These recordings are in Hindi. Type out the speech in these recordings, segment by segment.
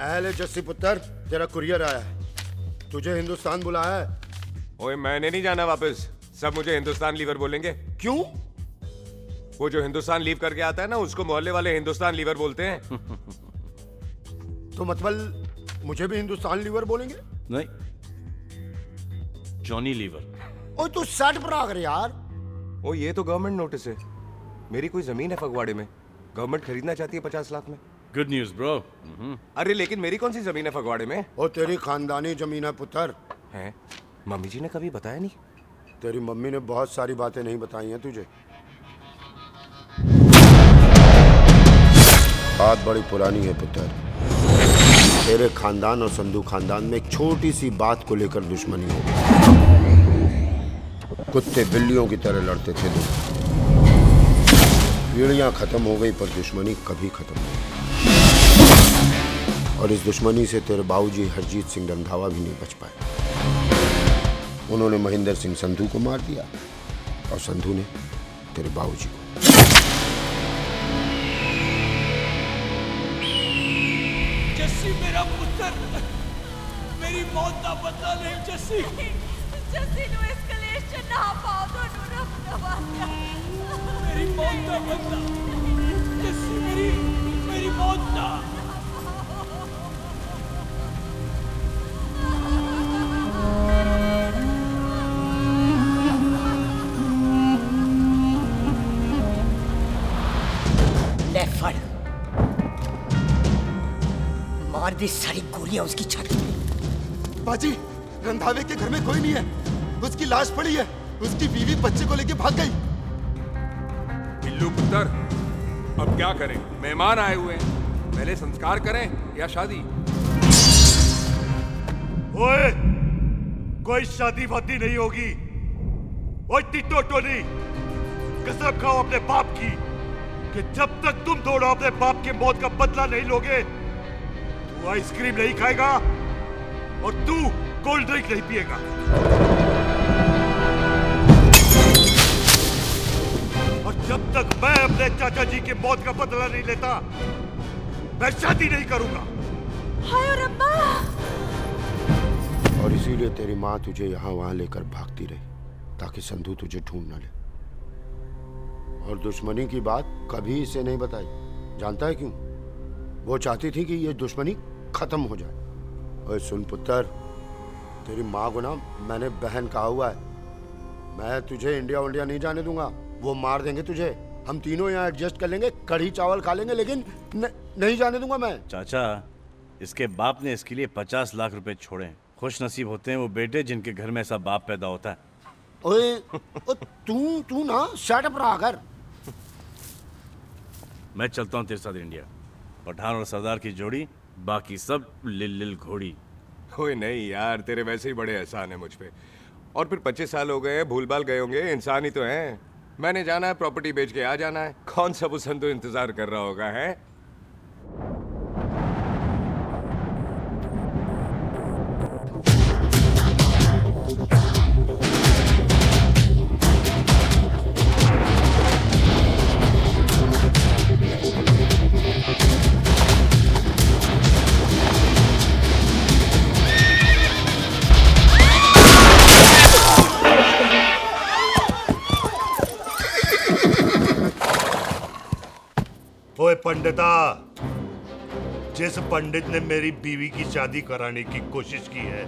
अहले जस्सी पुत्र, तेरा कुरियर आया है। तुझे हिंदुस्तान बुलाया है। ओए मैंने नहीं जाना वापस। सब मुझे हिंदुस्तान लीवर बोलेंगे। क्यों? वो जो हिंदुस्तान लीव करके आता है ना, उसको मोहल्ले वाले हिंदुस्तान लीवर बोलते हैं। तो मतलब मुझे भी हिंदुस्तान लीवर बोलेंगे? नहीं, जॉनी लीवर। ओए तू शर्ट बना कर यार। ओ ये तो गवर्नमेंट नोटिस है। मेरी कोई जमीन है फगवाड़े में, गवर्नमेंट खरीदना चाहती है 50 लाख में। Good news bro. अरे लेकिन मेरी कौन सी जमीन है फगवाड़े में? ओ तेरी खानदानी जमीन है पुत्र। है? मम्मी जी ने कभी बताया नहीं। तेरी मम्मी ने बहुत सारी बातें नहीं बताई हैं तुझे। बात बड़ी पुरानी है पुत्र। तेरे खानदान और संधू खानदान में एक छोटी सी बात को लेकर दुश्मनी हो गई। कुत्ते बिल्लियों की तरह लड़ते थे दोनों। पीढ़ियां खत्म हो गई पर दुश्मनी कभी खत्म नहीं। और इस दुश्मनी से तेरे बाबूजी हरजीत सिंह रंधावा भी नहीं बच पाए। उन्होंने महेंद्र सिंह संधू को मार दिया और संधू ने तेरे बाबूजी को। जस्सी मेरा पुत्र, मेरी मौत का बदला नहीं जस्सी। जस्सी नु इस कलेश च ना पाओ तो रब नवाज़ा। मेरी मौत का बदला जस्सी, मेरी मौत का। ले फड़, मार दी सारी गोलियां उसकी छाती में। बाजी, रंधावे के घर में कोई नहीं है। उसकी लाश पड़ी है। उसकी बीवी बच्चे को लेके भाग गई। बिल्लू पुत्र, अब क्या करें? मेहमान आए हुए हैं, पहले संस्कार करें या शादी? ओए, कोई शादी वादी नहीं होगी। ओए टिट्टो टोनी, कसम खाओ अपने बाप की कि जब तक तुम दोनों अपने बाप की मौत का बदला नहीं लोगे, तू आइसक्रीम नहीं खाएगा और तू कोल्ड ड्रिंक नहीं पिएगा। और जब तक मैं अपने चाचा जी की मौत का बदला नहीं लेता, मैं शादी नहीं करूंगा। हाय रब्बा! और इसीलिए तेरी माँ तुझे यहाँ वहाँ लेकर भागती रही ताकि संधू तुझे ढूंढ न ले। और दुश्मनी की बात कभी इसे नहीं बताई। जानता है क्यों? वो चाहती थी कि ये दुश्मनी खत्म हो जाए। ओए सुन पुत्र, तेरी माँ को ना मैंने बहन कहा हुआ है। मैं तुझे इंडिया इंडिया नहीं जाने दूंगा। वो मार देंगे तुझे। हम तीनों यहाँ एडजस्ट कर लेंगे, कढ़ी चावल खा लेंगे, लेकिन नहीं जाने दूंगा मैं। चाचा, इसके बाप ने इसके लिए 50 लाख रुपए छोड़े। खुश नसीब होते हैं वो बेटे जिनके घर में ऐसा बाप पैदा होता है। ओए तू ना शट अप रहा कर। मैं चलता हूँ तेरे साथ इंडिया। पठान और सरदार की जोड़ी, बाकी सब लिल घोड़ी। ओए नहीं यार, तेरे वैसे ही बड़े एहसान है मुझ पे। और फिर 25 साल हो गए, भूल भाल गए होंगे, इंसान ही तो हैं। मैंने जाना है, प्रॉपर्टी बेच के आ जाना है। कौन सा वो संधू इंतजार कर रहा होगा है? ओए पंडिता, जिस पंडित ने मेरी बीवी की शादी कराने की कोशिश की है,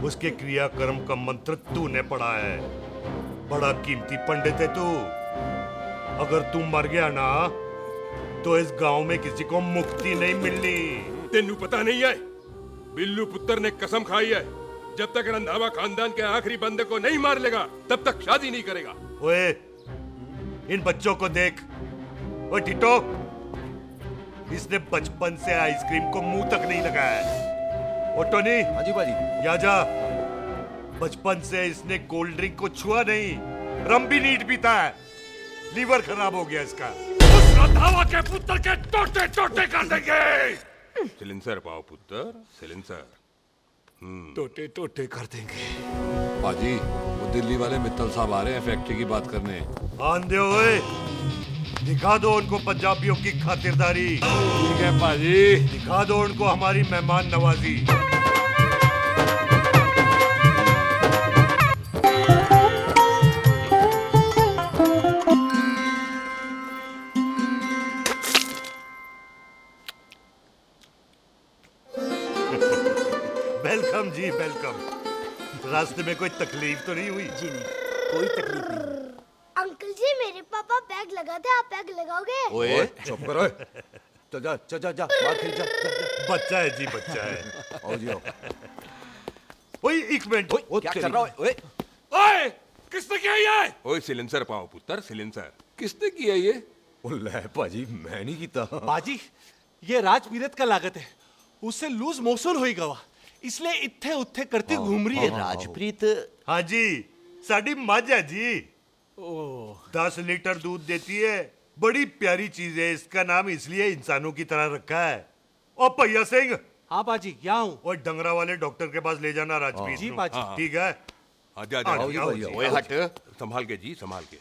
उसके क्रियाकर्म का मंत्र तूने पढ़ा है। बड़ा कीमती पंडित है तू। अगर तू मर गया ना, तो इस गांव में किसी को मुक्ति नहीं मिलनी। तेनू पता नहीं है, बिल्लू पुत्र ने कसम खाई है, जब तक रंधावा खानदान के आखिरी बंदे को नहीं मार लेगा, तब तक शादी नहीं करेगा। ओए, इन बच्चों को देख। ओए टिट्टो, इसने बचपन से आइसक्रीम को मुंह तक नहीं लगाया है। ओ टोनी, हाँ जी बाजी। या जा। बचपन से इसने कोल्ड ड्रिंक को छुआ नहीं, रम भी नीट पीता है। लीवर खराब हो गया इसका। उस रंधावा के पुत्र के टोटे टोटे कर देंगे। सिलेंसर पाओ पुत्र, सिलेंसर। टोटे टोटे कर देंगे। बाजी, वो दिल्ली वाले मित्तल साहब आ रहे हैं फैक्ट्री की बात करने। आन दे ओए, दिखा दो उनको पंजाबियों की खातिरदारी, ठीक है पाजी। दिखा दो उनको हमारी मेहमान नवाजी। वेलकम जी, वेलकम। रास्ते में कोई तकलीफ तो नहीं हुई? जी नहीं, कोई तकलीफ नहीं। अंकल जी, मेरे पापा बैग लगाते, आप बैग लगाओगे? ओए चुप करो। चल जा चल जा जा, बाहर खेल जा, जा, जा। बच्चा है जी, बच्चा है। आओ जी आओ। ओए एक मिनट। ओए क्या कर रहा है? ओए ओए, किसने किया ये? ओए सिलेंसर पाओ पुत्र, सिलेंसर। किसने किया ये? ले भाजी, मैं नहीं कीता। बाजी, ये राजपीरत का लागत है। उससे लूज मोशन हुई गवा, इसलिए इत्थे उत्थे करती घूम रही है। राजप्रीत हाँ जी, साड़ी मझ है जी। 10 लीटर दूध देती है, बड़ी प्यारी चीज है। इसका नाम इसलिए इंसानों की तरह रखा है। ओ भैया सिंह, हाँ बाजी, यहाँ हूँ। और डंगरा वाले डॉक्टर के पास ले जाना राजप्रीत जी को। बाजी। ठीक है। आजा आओ आजा जी, आओ जी। ओए हट, संभाल के जी, संभाल के।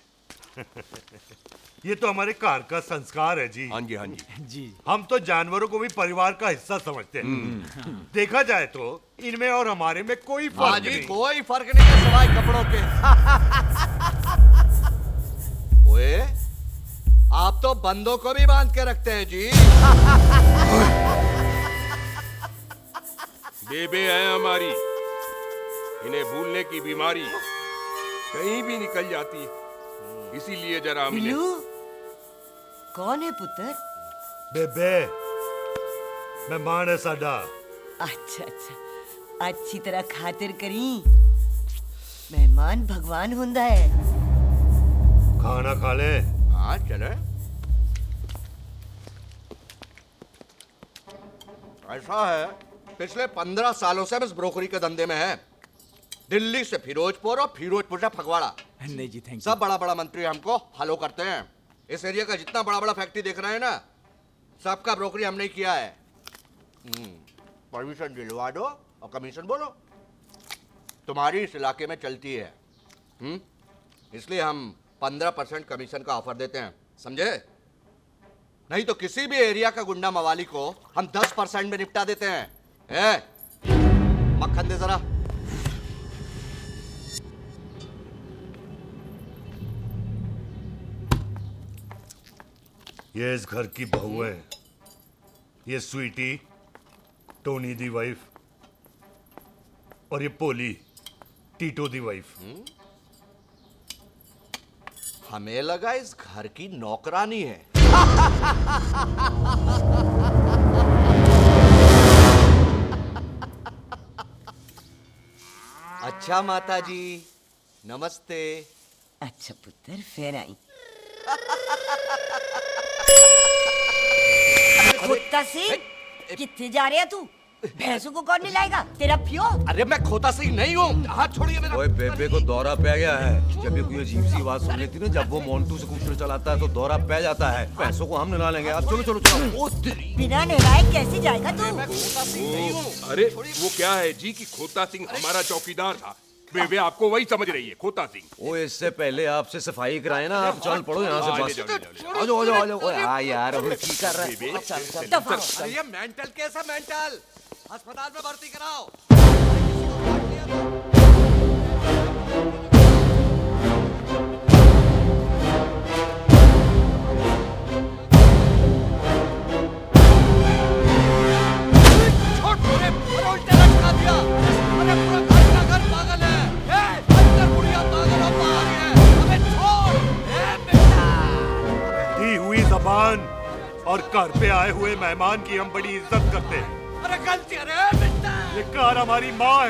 ये तो हमारे घर का संस्कार है जी। हाँ जी, हाँ जी। जी। हम तो जानवरों को भी परिवार का हिस्सा समझते हैं। देखा जाए तो इनमें और हमारे में कोई फर्क भाजी नहीं। कोई फर्क नहीं है सिवाय कपड़ों के। ओए, आप तो बंदों को भी बांध के रखते हैं जी। बेबे है हमारी, इन्हें भूलने की बीमारी कहीं भी निकल जाती है, इसीलिए जरा हमने। बिल्लू, कौन है पुत्र? बेबे मेहमान है साडा। अच्छा अच्छा, अच्छी तरह खातिर करी। मेहमान भगवान हुंदा है। खाना खा ले। हाँ चले। ऐसा है, पिछले 15 सालों से हम इस ब्रोकरी के धंधे में हैं। दिल्ली से फिरोजपुर और फिरोजपुर से फगवाड़ा, नहीं जी, थैंक सब बड़ा बड़ा मंत्री हमको फॉलो करते हैं। इस एरिया का जितना बड़ा बड़ा फैक्ट्री देख रहे हैं ना, सबका ब्रोकरी हमने ही किया है। परमिशन दिलवा दो और कमीशन बोलो, तुम्हारी इस इलाके में चलती है। इसलिए हम 15% कमीशन का ऑफर देते हैं, समझे? नहीं तो किसी भी एरिया का गुंडा मवाली को हम 10% में निपटा देते हैं। मक्खन दे जरा। ये इस घर की बहू है। ये स्वीटी, टोनी दी वाइफ, और ये पोली, टीटो दी वाइफ। हमें लगा इस घर की नौकरानी है। अच्छा माता जी, नमस्ते। अच्छा पुत्र, फिर आई। कुत्ता सिंह, कितने जा रहे है तू? भैंसों को कौन निलाएगा? तेरा पियो? अरे मैं खोता सिंह नहीं हूँ, हाथ छोड़िए मेरा। ओए बेबे को दौरा पै गया है। जब भी कोई अजीब सी आवाज सुन लेती ना, जब वो मोंटू स्कूटर चलाता है तो दौरा पै जाता है। पैसों को हम निला लेंगे। आप चलो चलो चलो। बिना नहलाए कैसे जाएगा तू? मैं खोता सिंह नहीं हूँ। अरे वो क्या है जी कि खोता सिंह हमारा चौकीदार था। बेबे आपको वही समझ रही है, खोता सिंह। ओए इससे पहले आपसे सफाई कराए ना, आप चल पड़ो यहाँ से बस। जाओ, आ जाओ आ जाओ आ जाओ। ओए हाँ यार, अब की कर रहा है? चल चल। अरे ये मेंटल केस है, मेंटल। अस्पताल में भर्ती कराओ। दी हुई जबान और घर पे आए हुए मेहमान की हम बड़ी इज्जत करते हैं। अरे गलती है बेटा। ये कार हमारी माँ है,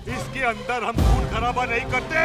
इसके अंदर हम खून खराबा नहीं करते।